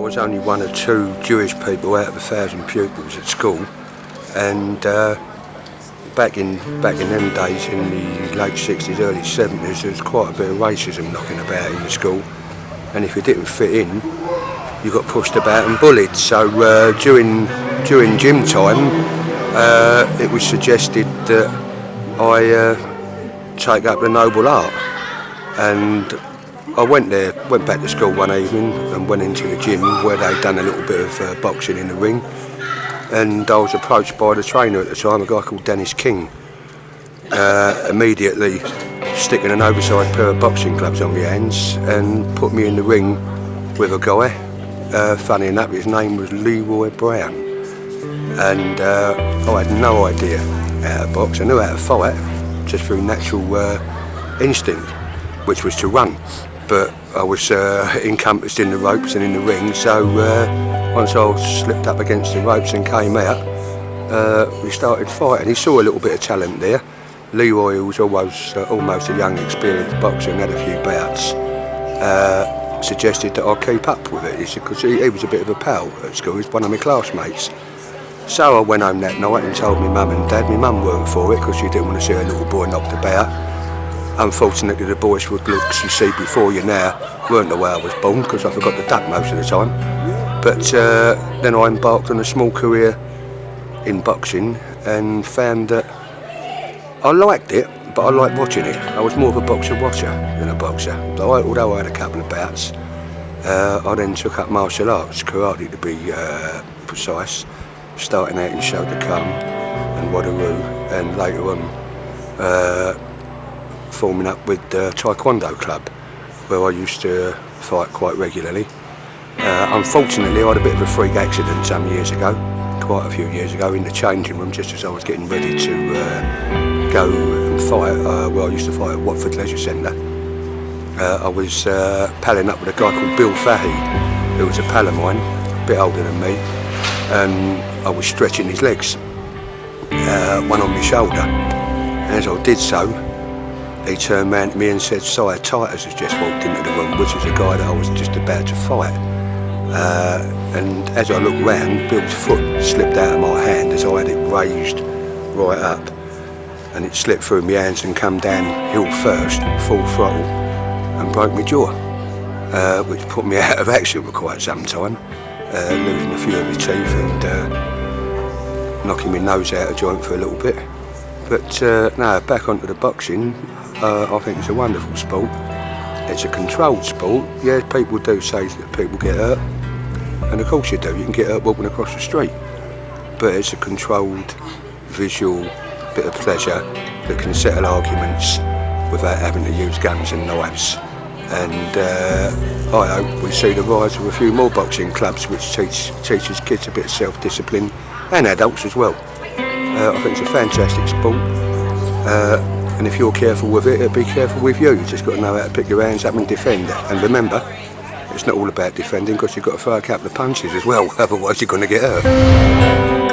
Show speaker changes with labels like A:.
A: was only one of 2 Jewish people out of 1,000 pupils at school, and back in them days, in the late 60s, early 70s, there was quite a bit of racism knocking about in the school, and if you didn't fit in, you got pushed about and bullied. So during gym time, it was suggested that I take up the noble art, and I went back to school one evening and went into the gym where they'd done a little bit of boxing in the ring, and I was approached by the trainer at the time, a guy called Dennis King, immediately sticking an oversized pair of boxing gloves on my hands and put me in the ring with a guy. Funny enough, his name was Leroy Brown, and I had no idea how to box. I knew how to fight just through natural instinct, which was to run. But I was encompassed in the ropes and in the ring, so once I slipped up against the ropes and came out, we started fighting. He saw a little bit of talent there. Leroy, who was almost a young, experienced boxer and had a few bouts, suggested that I keep up with it. He said, because he was a bit of a pal at school, he was one of my classmates. So I went home that night and told my mum and dad. My mum weren't for it because she didn't want to see her little boy knocked about. Unfortunately, the boys would look, you see before you now, weren't the way I was born, because I forgot to duck most of the time. But then I embarked on a small career in boxing and found that I liked it, but I liked watching it. I was more of a boxer watcher than a boxer. Although I had a couple of bouts, I then took up martial arts, karate to be precise, starting out in Shotokan and Wadaroo, and later on forming up with the Taekwondo club, where I used to fight quite regularly. Unfortunately, I had a bit of a freak accident some years ago, quite a few years ago, in the changing room, just as I was getting ready to go and fight. Well, I used to fight at Watford Leisure Centre. I was palling up with a guy called Bill Fahey, who was a pal of mine, a bit older than me, and I was stretching his legs, one on my shoulder. And as I did so, he turned round to me and said, "Sire Titus has just walked into the room," which was a guy that I was just about to fight. And as I looked round, Bill's foot slipped out of my hand as I had it raised right up, and it slipped through my hands and come down hill first, full throttle, and broke my jaw, which put me out of action for quite some time, losing a few of my teeth and knocking my nose out of joint for a little bit. But no, back onto the boxing. I think it's a wonderful sport. It's a controlled sport. Yeah, people do say that people get hurt, and of course you do. You can get hurt walking across the street, but it's a controlled, visual bit of pleasure that can settle arguments without having to use guns and knives. And I hope we see the rise of a few more boxing clubs which teaches kids a bit of self-discipline, and adults as well. I think it's a fantastic sport. And if you're careful with it, it'll be careful with you. You've just got to know how to pick your hands up and defend. And remember, it's not all about defending, because you've got to throw a couple of punches as well, otherwise you're going to get hurt.